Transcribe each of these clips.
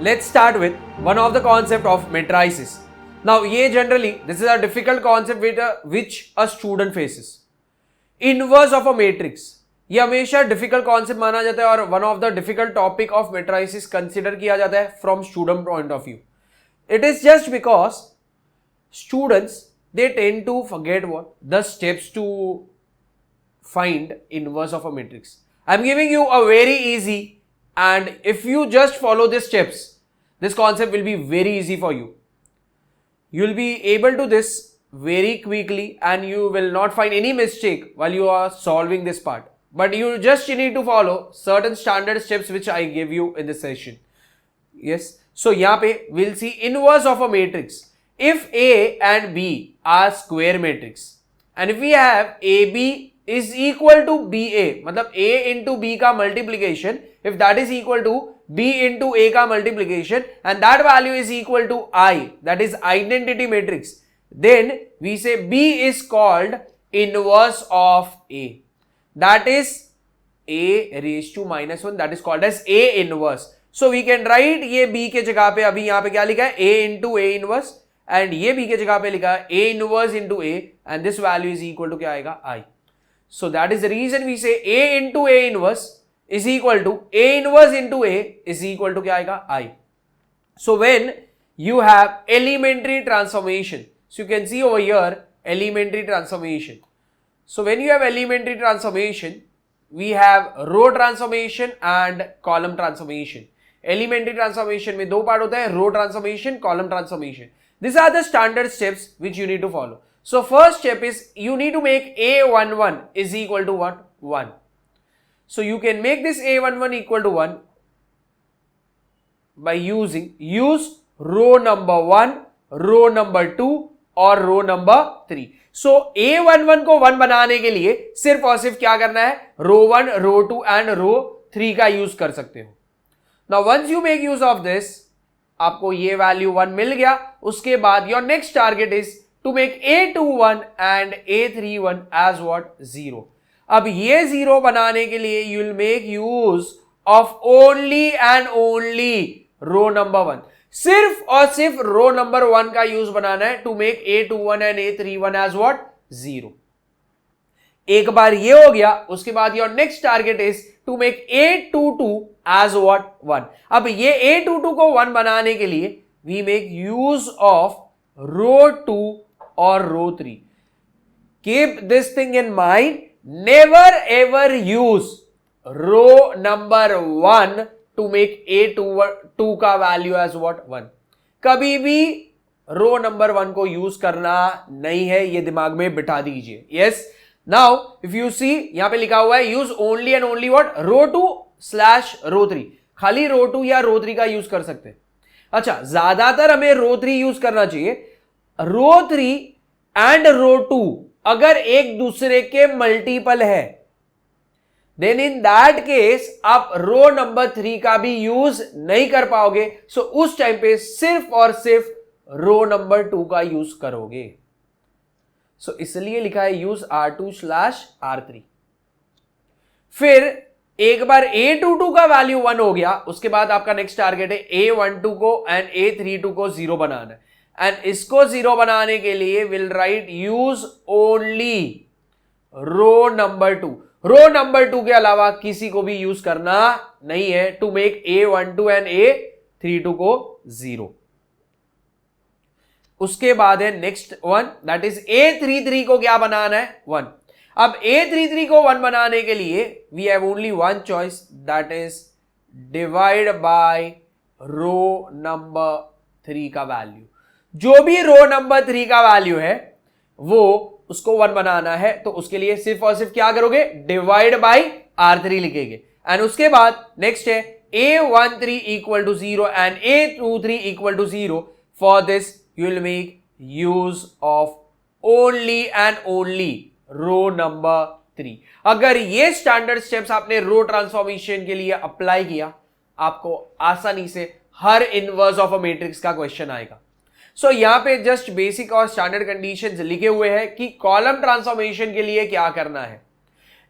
let's start with one of the concept of matrices. Now ये generally this is a difficult concept which a student faces. Inverse of a matrix ये हमेशा difficult concept माना जाता है और one of the difficult topic of matrices consider किया जाता है from student point of view. It is just because students they tend to forget what the steps to find inverse of a matrix. I'm giving you a very easy, and if you just follow these steps, this concept will be very easy for you. You'll be able to this very quickly and you will not find any mistake while you are solving this part. But you just need to follow certain standard steps which I give you in this session. Yes. So यहाँ पे we'll see inverse of a matrix. If A and B are square matrix and if we have AB is equal to BA, मतलब A into B का multiplication, if that is equal to B into A का multiplication and that value is equal to I, that is identity matrix, then we say B is called inverse of A. That is A raised to minus 1, that is called as A inverse. So we can write ये B के जगह पे अभी यहाँ पे क्या लिखा है A into A inverse and ये B के जगह पे लिखा है A inverse into A and this value is equal to क्या आएगा I. So that is the reason we say A into A inverse is equal to A inverse into A is equal to क्या आएगा I. So when you have elementary transformation, so you can see over here elementary transformation. So when you have elementary transformation, we have row transformation and column transformation. Elementary transformation में दो part होता है, row transformation, column transformation. These are the standard steps which you need to follow. So first step is you need to make A11 is equal to what? 1. So you can make this A11 equal to 1 by use row number 1, row number 2 और row number 3. So A11 को 1 बनाने के लिए सिर्फ और सिर्फ क्या करना है? row 1, row 2 and row 3 का यूज कर सकते हो. Now once you make use of this, आपको ये वैल्यू 1 मिल गया. उसके बाद your next target is to make A21 and A31 as what? 0. अब ये 0 बनाने के लिए you will make use of only and only row number 1. सिर्फ और सिर्फ रो नंबर 1 का यूज बनाना है to make A21 and A31 as what? 0. एक बार ये हो गया, उसके बाद your next target is to make A22 as what? 1. अब ये A22 को 1 बनाने के लिए we make use of row 2 और row 3. Keep this thing in mind, never ever use row number 1 to make A2 का वैल्यू एज व्हाट? 1. कभी भी रो नंबर 1 को यूज करना नहीं है, ये दिमाग में बिठा दीजिए. Yes. Now if you see यहां पे लिखा हुआ है use only and only what? Row 2 slash row 3. खाली रो 2 या रो 3 का यूज कर सकते हैं. अच्छा, ज्यादातर हमें रो 3 यूज करना चाहिए. रो 3 एंड रो 2 अगर एक दूसरे के मल्टीपल है देन इन दैट केस आप रो नंबर 3 का भी यूज नहीं कर पाओगे. सो उस टाइम पे सिर्फ और सिर्फ रो नंबर 2 का यूज करोगे. सो इसलिए लिखा है यूज R2 स्लैश R3. फिर एक बार A22 का वैल्यू 1 हो गया, उसके बाद आपका नेक्स्ट टारगेट है A12 को एंड A32 को 0 बनाना है. एंड इसको 0 बनाने के लिए will write use only row number 2. Row number 2 के अलावा किसी को भी यूज करना नहीं है to make A12 and A32 को 0. उसके बाद है next one, that is A33 को क्या बनाना है? 1. अब A33 को 1 बनाने के लिए we have only one choice, that is divide by row number 3 का वैल्यू. जो भी रो नंबर 3 का वैल्यू है वो उसको 1 बनाना है, तो उसके लिए सिर्फ और सिर्फ क्या करोगे? डिवाइड बाय R3 लिखेंगे. एंड उसके बाद नेक्स्ट है A13 equal to 0 and A23 equal to 0. For this you will make use of only and only row number 3. अगर ये स्टैंडर्ड स्टेप्स आपने रो ट्रांसफॉर्मेशन के लिए अप्लाई किया, आपको आसानी से हर इनवर्स ऑफ अ मैट्रिक्स का क्वेश्चन आएगा. सो यहां पे जस्ट बेसिक और स्टैंडर्ड कंडीशंस लिखे हुए हैं कि कॉलम ट्रांसफॉर्मेशन के लिए क्या करना है.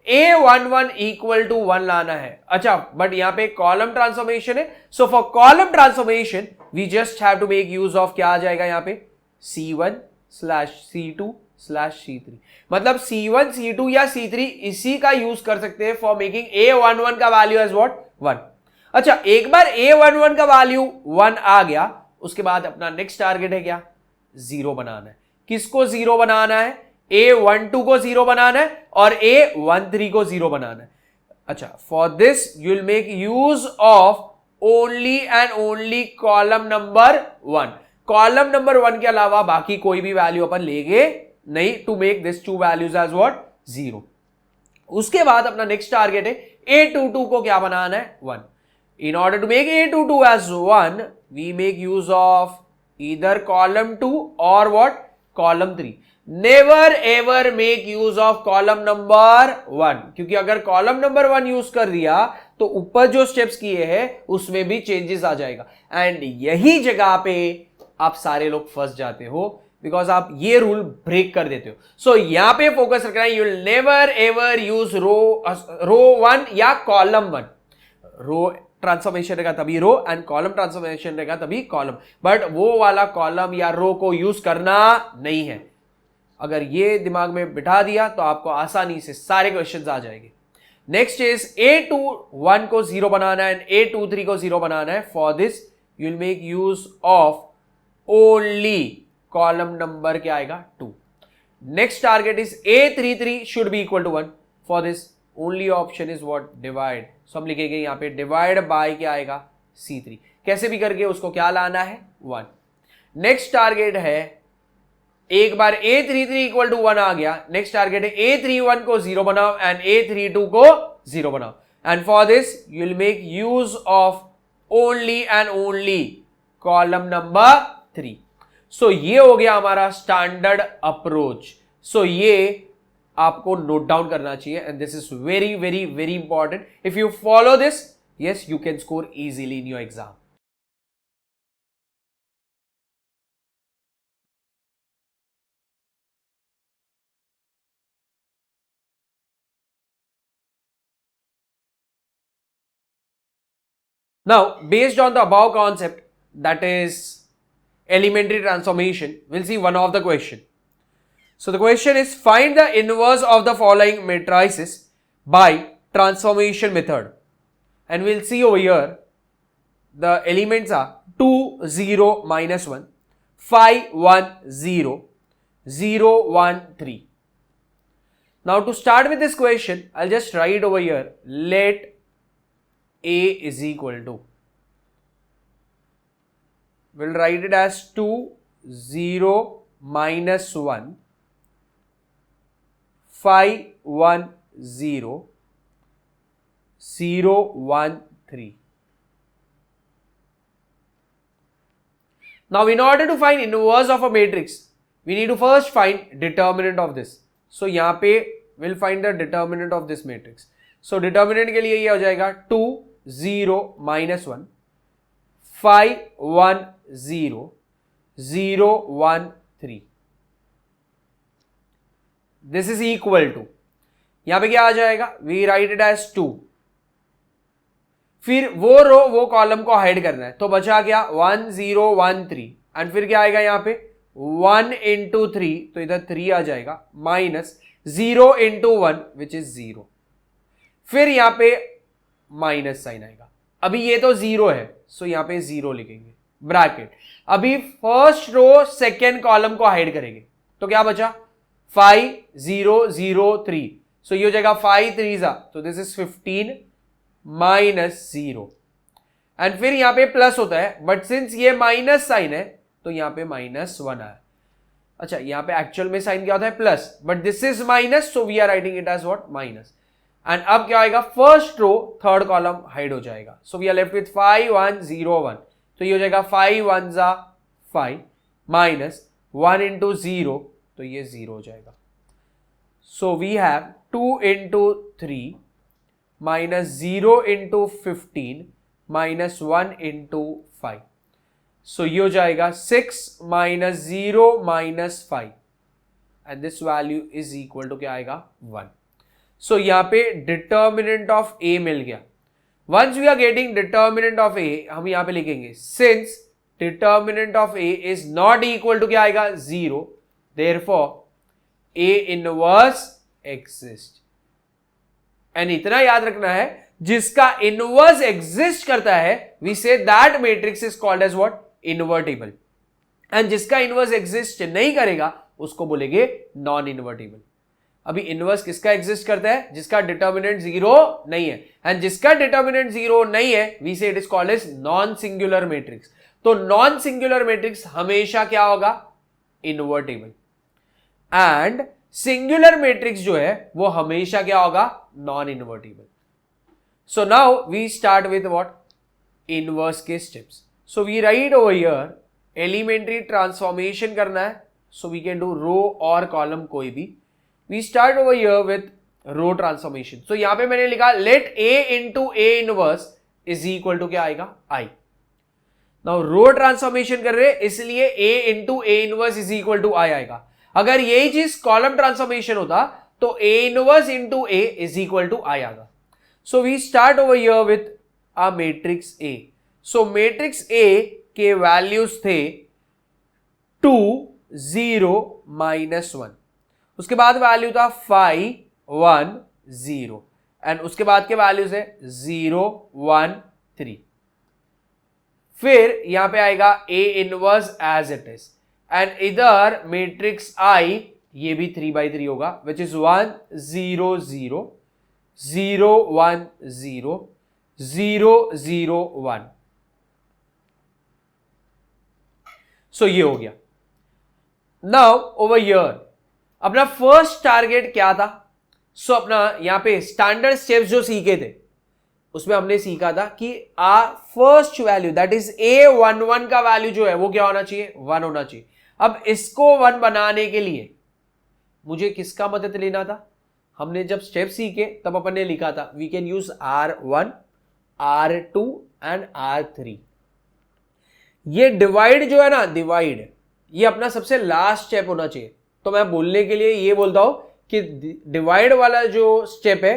A11 इक्वल टू 1 लाना है। अच्छा, बट यहां पे कॉलम ट्रांसफॉर्मेशन है, so for column transformation we just have to make use of, क्या आ जाएगा यहां पे, C1/C2/C3, मतलब C1 C2 या C3 इसी का यूज कर सकते हैं फॉर मेकिंग A11 का वैल्यू एज व्हाट, 1। अच्छा, एक बार A11 का वैल्यू 1 आ गया, उसके बाद अपना नेक्स्ट टारगेट है क्या, 0 बनाना है। किसको 0 बनाना है, A12 को 0 बनाना है और A13 को 0 बनाना है। अच्छा, for this you will make use of only and only column number 1। Column number 1 के अलावा बाकी कोई भी वैल्यू अपन लेंगे नहीं, to make this two values as what, 0। उसके बाद अपना नेक्स्ट टारगेट है A22 को क्या बनाना है, 1। In order to make A22 as 1, we make use of either column 2 or what, column 3. Never ever make use of column number 1, क्योंकि अगर column number 1 यूज कर दिया तो ऊपर जो स्टेप्स किए हैं उसमें भी चेंजेस आ जाएगा। एंड यही जगह पे आप सारे लोग फंस जाते हो, बिकॉज आप ये रूल ब्रेक कर देते हो। सो यहां पे फोकस रखना है, you will never ever use row 1 या कॉलम 1। रो ट्रांसफॉर्मेशन रहेगा तभी रो, एंड कॉलम ट्रांसफॉर्मेशन रहेगा तभी कॉलम, बट वो वाला कॉलम या रो को यूज करना नहीं है। अगर ये दिमाग में बिठा दिया तो आपको आसानी से सारे क्वेश्चंस आ जाएंगे। नेक्स्ट इज A21 को 0 बनाना है एंड A23 को 0 बनाना है। For this you will make use of only column number क्या आएगा, 2। Next target is A33 should be equal to 1। For this only option is what, divide. So हम लिखेंगे यहां पे डिवाइड बाय क्या आएगा, C3। कैसे भी करके उसको क्या लाना है, 1। नेक्स्ट टारगेट है, एक बार A33 इक्वल टू 1 आ गया, नेक्स्ट टारगेट है A31 को 0 बनाओ एंड A32 को 0 बनाओ। And for this you will make use of only and only column number 3। So ये हो गया हमारा स्टैंडर्ड अप्रोच। सो ये आपको नोट डाउन करना चाहिए, and this is very very very important. If you follow this, yes, you can score easily in your exam. Now, based on the above concept, that is elementary transformation, we'll see one of the question. So the question is, find the inverse of the following matrices by transformation method. And we'll see over here, the elements are 2, 0, -1, 5, 1, 0, 0, 1, 3. Now to start with this question, I'll just write over here, let A is equal to, we'll write it as 2, 0, -1, 5, 1, 0, 0, 1, 3. Now in order to find inverse of a matrix, we need to first find determinant of this. So यहाँ पे we'll find the determinant of this matrix. So determinant के लिए ये हो जाएगा 2, 0, -1, 5, 1, 0, 0, 1, 3. This is equal to, यहां पे क्या आ जाएगा, we write it as 2. फिर वो रो वो कॉलम को हाइड करना है, तो बचा क्या, 1, 0, 1, 3, एंड फिर क्या आएगा यहां पे 1 into 3, तो इधर 3 आ जाएगा, माइनस 0 into 1 विच इज 0, फिर यहां पे माइनस साइन आएगा। अभी ये तो 0 है, सो यहां पे 0 लिखेंगे, ब्रैकेट। अभी फर्स्ट रो सेकेंड कॉलम को हाइड करेंगे, तो क्या बचा 5, 0, 0, 3, सो ये हो जाएगा 5 3 तो दिस इज 15 माइनस 0, एंड फिर यहां पे प्लस होता है, बट सिंस ये माइनस साइन है तो यहां पे -1 आया। अच्छा, यहां पे एक्चुअल में साइन क्या होता है, plus, but this is minus, so we are writing it as what, minus. And अब क्या आएगा, first row third column hide हो जाएगा, so we are left with 5, 1, 0, 1, तो ये हो जाएगा 5 1 5 माइनस 1 into 0, तो ये 0 हो जाएगा। So we have 2 into 3 minus 0 into 15 minus 1 into 5. So ये हो जाएगा 6 minus 0 minus 5 and this value is equal to क्या आएगा 1. सो यहां पे डिटर्मिनेंट ऑफ ए मिल गया. Once we are getting determinant of A, हम यहां पे लिखेंगे since determinant of A is not equal to क्या आएगा 0, therefore A inverse exist. And इतना याद रखना है, जिसका इनवर्स एग्जिस्ट करता है we say that matrix is called as what, invertible. And जिसका इनवर्स एग्जिस्ट नहीं करेगा उसको बोलेंगे नॉन इनवर्टिबल. अभी इनवर्स किसका एग्जिस्ट करता है, जिसका डिटर्मिनेंट 0 नहीं है. एंड जिसका डिटर्मिनेंट 0 नहीं है we say it is called as non singular matrix. तो नॉन सिंगुलर मैट्रिक्स हमेशा क्या होगा, इनवर्टिबल. एंड सिंगुलर मैट्रिक्स जो है वो हमेशा क्या होगा, non invertible. So now we start with what, inverse के steps. So we write over here elementary transformation करना है. So we can do row और कॉलम कोई भी. We start over here with row transformation. So यहां पे मैंने लिखा let A into A inverse is equal to क्या आएगा, आई. नाउ रो ट्रांसफॉर्मेशन कर रहे हैं इसलिए A into A inverse is equal to I आएगा. अगर यही चीज कॉलम ट्रांसफॉर्मेशन होता तो A inverse into A is equal to I आएगा. So we start over here with a matrix A. So matrix A के वैल्यूज थे 2 0 -1. उसके बाद वैल्यू था 5 1 0. एंड उसके बाद के वैल्यूज है 0 1 3. फिर यहां पे आएगा A inverse as it is. And इधर मैट्रिक्स आई ये भी 3/3 होगा विच इज 1 0 0 0 1 0 0 0 1. सो ये हो गया. नाउ ओवर हियर अपना फर्स्ट टारगेट क्या था. सो अपना यहां पे स्टैंडर्ड स्टेप्स जो सीखे थे उसमें हमने सीखा था कि आ first value that is A11 का वैल्यू जो है वो क्या होना चाहिए, 1 होना चाहिए. अब इसको 1 बनाने के लिए मुझे किसका मदद लेना था, हमने जब स्टेप सीखे तब अपन ने लिखा था we can use R1 R2 and R3. ये डिवाइड जो है ना, डिवाइड ये अपना सबसे लास्ट स्टेप होना चाहिए. तो मैं बोलने के लिए ये बोलता हूं कि डिवाइड वाला जो स्टेप है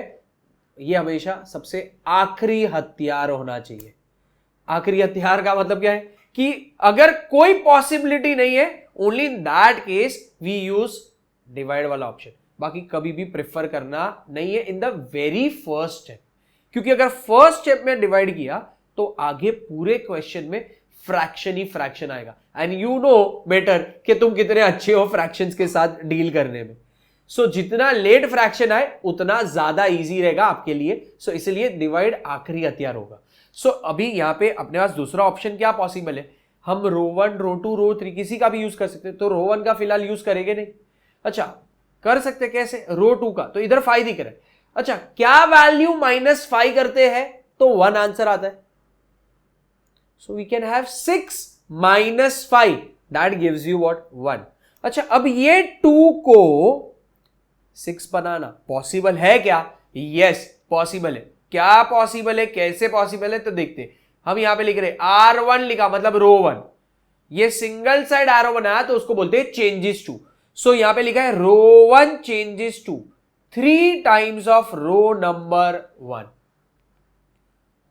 ये हमेशा सबसे आखिरी हथियार होना चाहिए. आखिरी हथियार का मतलब क्या है कि अगर कोई पॉसिबिलिटी नहीं है only in that case we use divide वाला ऑप्शन. बाकी कभी भी प्रेफर करना नहीं है in the very first step, क्योंकि अगर फर्स्ट स्टेप में डिवाइड किया तो आगे पूरे क्वेश्चन में फ्रैक्शन ही फ्रैक्शन आएगा. एंड यू नो बेटर कि तुम कितने अच्छे हो फ्रैक्शंस के साथ डील करने में. सो जितना लेट फ्रैक्शन आए उतना ज्यादा इजी रहेगा आपके लिए. सो इसलिए डिवाइड आखिरी हथियार होगा. सो अभी यहां पे अपने पास दूसरा ऑप्शन क्या पॉसिबल है, हम रो 1 रो 2 रो 3 किसी का भी यूज कर सकते हैं. तो रो 1 का फिलहाल यूज करेंगे नहीं. अच्छा कर सकते कैसे, रो 2 का. तो इधर 5 दिख रहा है. अच्छा क्या वैल्यू -5 करते हैं तो 1 आंसर आता है. So we can have 6 -5 that gives you what, 1. अच्छा अब ये 2 को 6 बनाना पॉसिबल है क्या, यस पॉसिबल है. क्या पॉसिबल है, कैसे पॉसिबल है तो देखते हैं. हम यहां पे लिख रहे R1 लिखा मतलब रो 1. ये सिंगल साइड एरो बनाया तो उसको बोलते हैं चेंजेस टू. सो यहां पे लिखा है row 1 changes to 3 times of row number 1.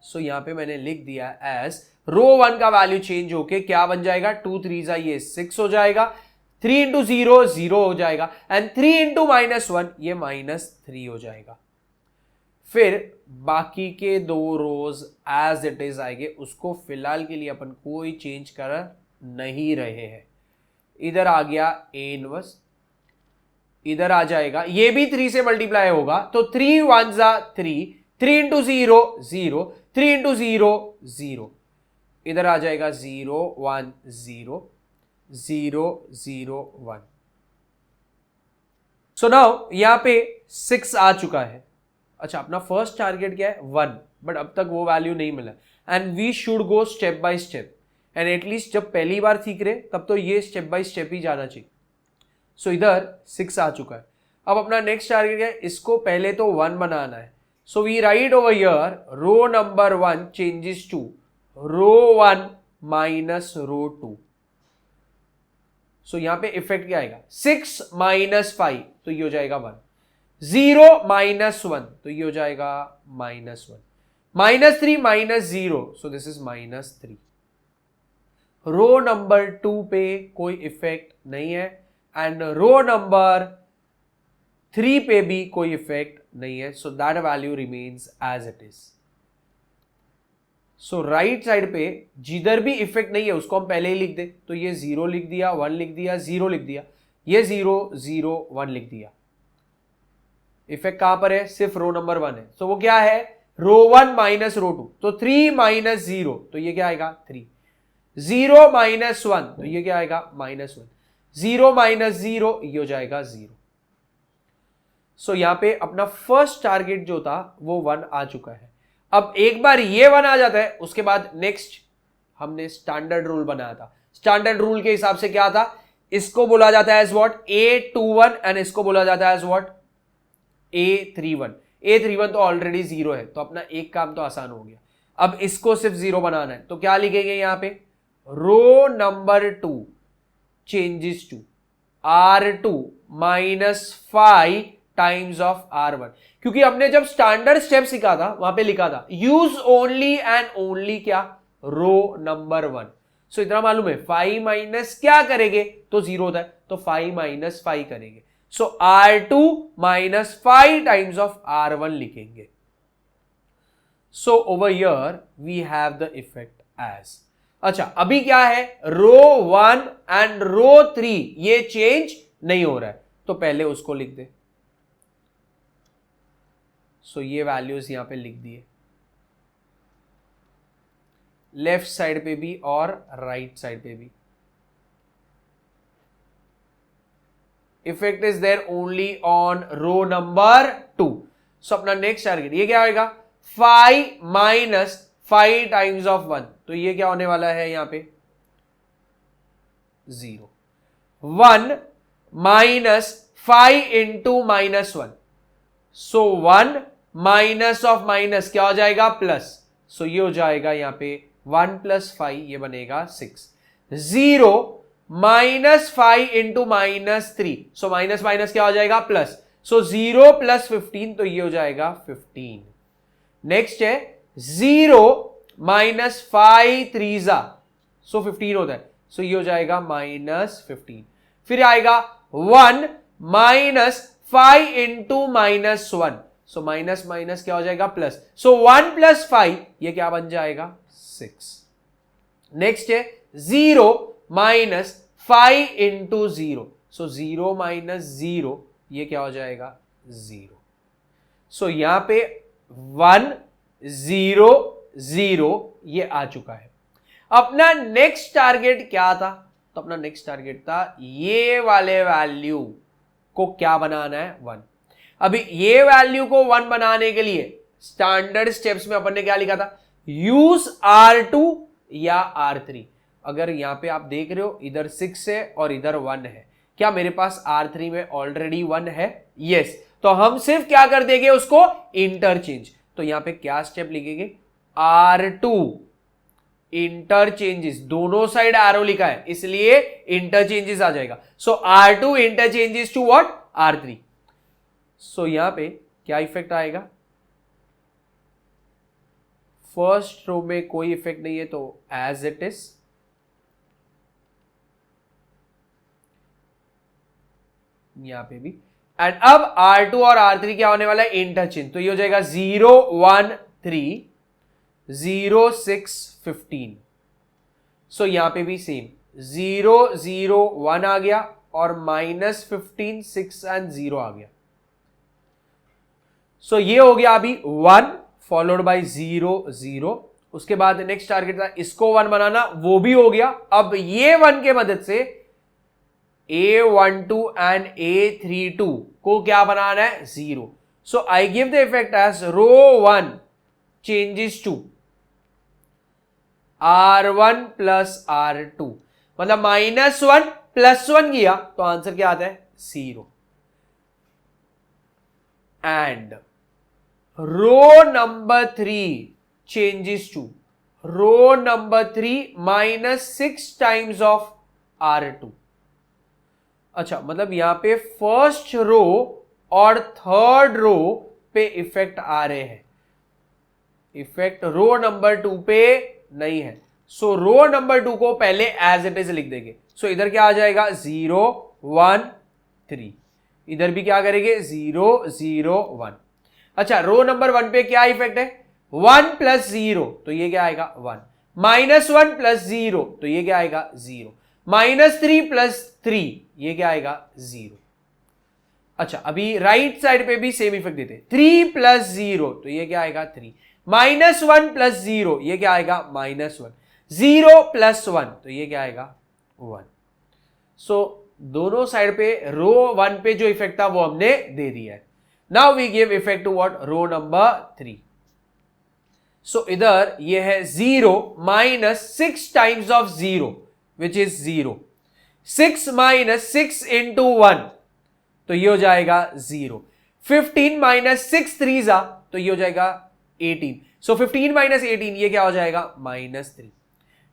सो यहां पे मैंने लिख दिया एज रो 1 का वैल्यू चेंज होके क्या बन जाएगा, 2 3 ये 6 हो जाएगा. 3 इंटू 0 0 हो जाएगा. एंड 3 इंटू -1 ये -3 हो जाएगा. फिर बाकी के 2 रोज एज इट इज आएंगे. उसको फिलहाल के लिए अपन कोई चेंज कर नहीं रहे हैं. इधर आ गया A इनवर्स, इधर आ जाएगा ये भी 3 से मल्टीप्लाई होगा तो 3 1 3, 3 इंटू 0 0, 3 इंटू 0 0. इधर आ जाएगा 0 1 0 0 0 1. सो नाउ यहां पे 6 आ चुका है. अच्छा अपना फर्स्ट टारगेट क्या है, 1. बट अब तक वो वैल्यू नहीं मिला. And we should go step by step. And at least जब पहली बार सीख रहे तब तो ये स्टेप बाय स्टेप ही जाना चाहिए. सो इधर 6 आ चुका है. अब अपना नेक्स्ट टारगेट क्या है, इसको पहले तो 1 बनाना है. So we write over here row number 1 changes to row 1 minus row 2. सो यहां पे इफेक्ट क्या आएगा, 6 -5 तो ये हो जाएगा 1. 0 -1, तो ये हो जाएगा -1, -3 -0, so this is -3। Row number 2 पे कोई इफेक्ट नहीं है एंड रो नंबर 3 पे भी कोई इफेक्ट नहीं है, so that value remains as it is. So right side पे जिधर भी इफेक्ट नहीं है उसको हम पहले ही लिख दे, तो ये 0 लिख दिया, 1 लिख दिया, 0 लिख दिया, ये 0 0 1 लिख दिया। इफेक्ट कहां पर है? सिर्फ रो नंबर 1 है, तो वो क्या है? रो 1 माइनस रो 2, तो 3 माइनस 0, तो ये क्या आएगा? 3। 0 माइनस 1, तो ये क्या आएगा? -1। 0 माइनस 0, ये हो जाएगा 0। सो यहां पे अपना फर्स्ट टारगेट जो था वो 1 आ चुका है। अब एक बार ये 1 आ जाता है, उसके बाद नेक्स्ट हमने स्टैंडर्ड रूल बनाया था। स्टैंडर्ड रूल के हिसाब से क्या था? इसको बोला जाता है एज व्हाट? A21 एंड इसको बोला जाता है एज व्हाट? A31। A31 तो ऑलरेडी 0 है, तो अपना एक काम तो आसान हो गया। अब इसको सिर्फ 0 बनाना है, तो क्या लिखेंगे यहां पे? Row number 2 changes to R2 -5 times of R1। क्योंकि हमने जब स्टैंडर्ड स्टेप सीखा था वहां पे लिखा था यूज ओनली एंड ओनली क्या? रो नंबर 1। सो इतना मालूम है, 5 माइनस क्या करेंगे तो 0 होता है, तो 5 माइनस 5 करेंगे, सो R2 -5 टाइम्स ऑफ R1 लिखेंगे। So over here we have the effect as. अच्छा, अभी क्या है? रो 1 एंड रो 3 ये चेंज नहीं हो रहा है, तो पहले उसको लिख दे। सो ये वैल्यूज यहां पे लिख दिए, लेफ्ट साइड पे भी और राइट साइड पे भी। Effect is there only on row number 2। So अपना नेक्स्ट टारगेट ये क्या आएगा? 5 माइनस 5 टाइम्स ऑफ 1, तो ये क्या होने वाला है यहां पे? 0। 1 minus 5 into -1, so 1 minus of minus क्या हो जाएगा? प्लस, सो ये हो जाएगा यहां पे 1 + 5, ये बनेगा 6। 0 -5 इंटू -3, सो माइनस माइनस क्या हो जाएगा? प्लस, सो 0 + 15, तो ये हो जाएगा 15। नेक्स्ट है 0 -5 3 सो 15 होता है, सो ये हो जाएगा -15। फिर आएगा 1 -5 इंटू -1, सो माइनस माइनस क्या हो जाएगा? प्लस, सो 1 + 5 ये क्या बन जाएगा? 6। नेक्स्ट है 0 -5 इंटू 0, सो 0 - 0 ये क्या हो जाएगा? 0। सो यहां पे 1 0 0 ये आ चुका है। अपना नेक्स्ट टारगेट क्या था? तो अपना नेक्स्ट टारगेट था ये वाले वैल्यू को क्या बनाना है? 1। अभी ये वैल्यू को 1 बनाने के लिए स्टैंडर्ड स्टेप्स में अपन ने क्या लिखा था? यूज R2 या R3। अगर यहां पे आप देख रहे हो इधर 6 है और इधर 1 है, क्या मेरे पास R3 में ऑलरेडी 1 है? यस, तो हम सिर्फ क्या कर देंगे? उसको इंटरचेंज। तो यहां पे क्या स्टेप लिखेंगे? R2 इंटरचेंजेस, दोनों साइड एरो लिखा है इसलिए इंटरचेंजेस आ जाएगा। So R2 interchanges to what? R3। So यहां पे क्या इफेक्ट आएगा? फर्स्ट रो में कोई इफेक्ट नहीं है, तो एज इट इज। यहां पे भी, एंड अब R2 और R3 क्या होने वाला है? इंटरचेंज, तो ये हो जाएगा 0 1 3 0 6 15। सो यहां पे भी सेम 0 0 1 आ गया और -15 6 एंड 0 आ गया। सो ये हो गया अभी 1 फॉलोड बाय 0 0। उसके बाद नेक्स्ट टारगेट था इसको 1 बनाना, वो भी हो गया। अब ये 1 के मदद से A12 एंड A32 को क्या बनाना है? 0। So I give the effect as row 1 changes to R1 + R2, मतलब -1 + 1 किया तो आंसर क्या आता है? 0। And row number 3 changes to row number 3 -6 times of R2। अच्छा, मतलब यहां पे फर्स्ट रो और थर्ड रो पे इफेक्ट आ रहे हैं, इफेक्ट रो नंबर 2 पे नहीं है। सो रो नंबर 2 को पहले एज इट इज लिख देंगे। सो इधर क्या आ जाएगा 0 1 3, इधर भी क्या करेंगे 0 0 1। अच्छा रो नंबर 1 पे क्या इफेक्ट है 1 प्लस 0, तो ये क्या आएगा 1, -1 प्लस 0, तो ये क्या आएगा 0, -3 प्लस 3, ये क्या आएगा 0। अच्छा अभी राइट साइड पे भी सेम इफेक्ट देते, 3 प्लस 0, तो ये क्या आएगा 3, -1 प्लस 0, ये क्या आएगा -1, 0 प्लस 1, तो ये क्या आएगा 1। सो दोनों साइड पे रो 1 पे जो इफेक्ट था वो हमने दे दिया है। Now we give effect to what row number 3। So इधर ये है 0 -6 times of 0 which is 0, 6 -6 into 1, तो ये हो जाएगा 0, 15 -6 3 तो ये हो जाएगा 18। सो 15 -18 ये क्या हो जाएगा -3।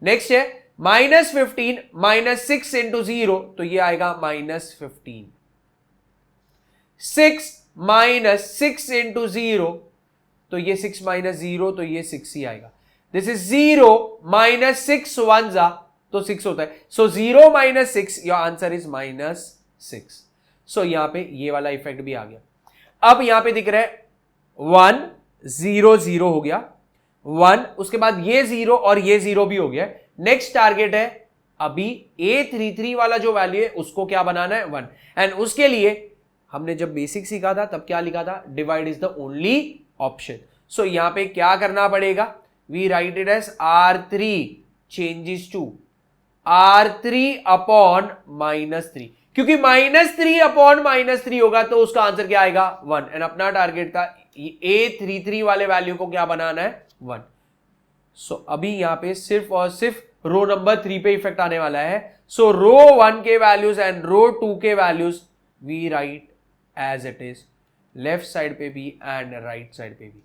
नेक्स्ट है -15 -6 इंटू 0, तो ये आएगा -15। 6 -6 इंटू 0, तो ये 6 -0, तो ये 6 ही आएगा। दिस इज 0 -6 1 तो 6 होता है। सो 0 -6 योर आंसर इज -6। सो यहां पे ये वाला इफेक्ट भी आ गया। अब यहां पे दिख रहा है 1 0 0 हो गया 1, उसके बाद ये 0 और ये 0 भी हो गया। नेक्स्ट टारगेट है अभी A33 वाला जो वैल्यू है उसको क्या बनाना है 1, एंड उसके लिए हमने जब बेसिक सीखा था तब क्या लिखा था divide is the only option. So यहां पे क्या करना पड़ेगा, we write it as R3 changes to R3 upon -3, क्योंकि -3 अपॉन -3 होगा तो उसका आंसर क्या आएगा 1, एंड अपना टारगेट था A33 वाले वैल्यू को क्या बनाना है 1। सो अभी यहां पे सिर्फ और सिर्फ रो नंबर 3 पे इफेक्ट आने वाला है। सो रो 1 के वैल्यूज एंड रो 2 के values we write as it is, left side पे भी एंड राइट साइड पे भी।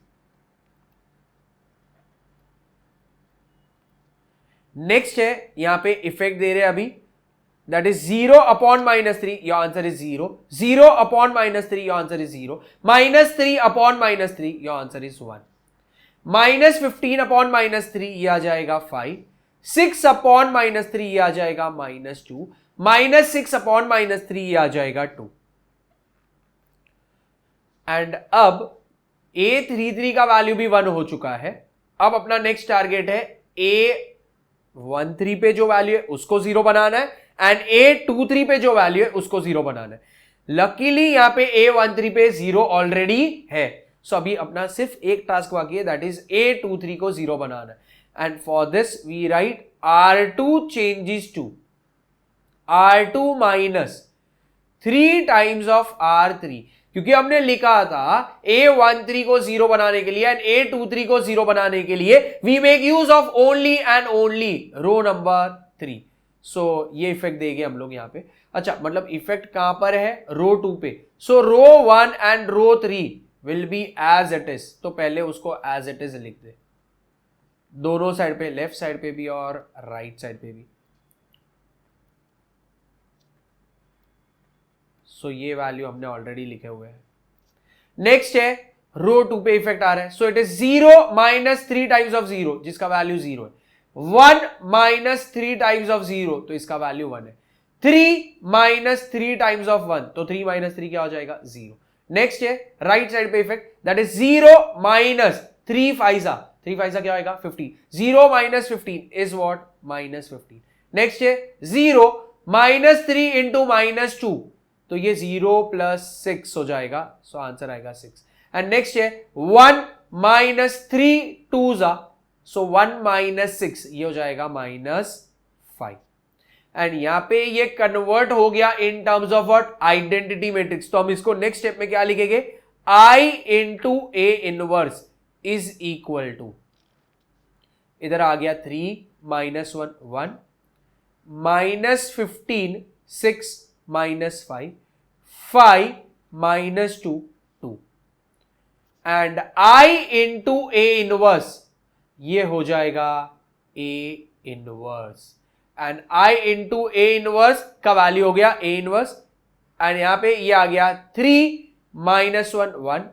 नेक्स्ट है यहां पे इफेक्ट दे रहे हैं अभी, that is 0 upon -3 your answer is 0, 0 upon -3 your answer is 0, -3 upon -3 your answer is 1, -15 upon -3 ये आ जाएगा 5, 6 अपॉन -3 ये आ जाएगा -2, -6 अपॉन -3 ये आ जाएगा 2। एंड अब A33 का वैल्यू भी 1 हो चुका है। अब अपना नेक्स्ट टारगेट है A13 पे जो वैल्यू है उसको 0 बनाना है, एंड A23 पे जो वैल्यू है उसको 0 बनाना है। लकीली यहां पे A13 पे 0 ऑलरेडी है। सो अभी अपना सिर्फ एक टास्क बाकी है, दैट इज A23 को 0 बनाना है, and for this we write R2 changes to R2 -3 times of R3, क्योंकि हमने लिखा था A13 को 0 बनाने के लिए एंड A23 को 0 बनाने के लिए we make use of only and only row number 3। So ये इफेक्ट देंगे हम लोग यहां पे। अच्छा मतलब इफेक्ट कहां पर है रो 2 पे। So row 1 and row 3 will be as it is, तो पहले उसको एज इट इज लिख दे, दोनों साइड पे, लेफ्ट साइड पे भी और राइट साइड पे भी। सो ये वैल्यू हमने ऑलरेडी लिखे हुए हैं। नेक्स्ट है रो 2 पे इफेक्ट आ रहा है। So it is 0 -3 times of 0 जिसका वैल्यू 0 है, 1 -3 टाइम्स ऑफ 0 तो इसका वैल्यू 1 है, 3 -3 टाइम्स ऑफ 1 तो 3 -3 क्या हो जाएगा 0। नेक्स्ट है राइट साइड पे इफेक्ट, दैट इज 0 -3 5 क्या होगा 15, 0 -15 इज व्हाट -15। नेक्स्ट है 0 -3 इंटू -2 तो ये 0 + 6 हो जाएगा, सो आंसर आएगा 6। एंड नेक्स्ट है 1 -3 2 सो 1 -6 ये हो जाएगा -5। एंड यहां पे ये कन्वर्ट हो गया in terms of what identity matrix, तो हम इसको नेक्स्ट स्टेप में क्या लिखेंगे I into A inverse is equal to, इधर आ गया 3 -1 1 -15 6 -5 5 -2 2 and I into A inverse ये हो जाएगा A inverse, and I into A inverse का वैल्यू हो गया A इनवर्स, एंड यहां पे ये आ गया 3 -1 1,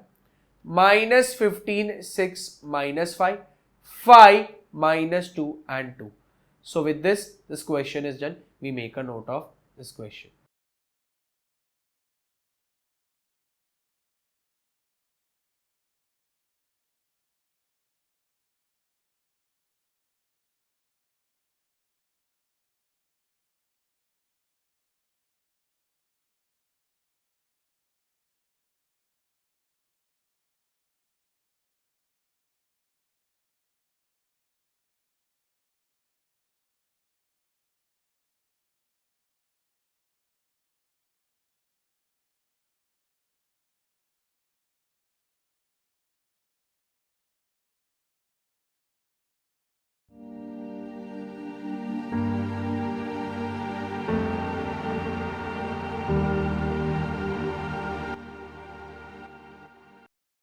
-15 6, -5 5, -2 and 2. So with this question is done. We make a note of this question.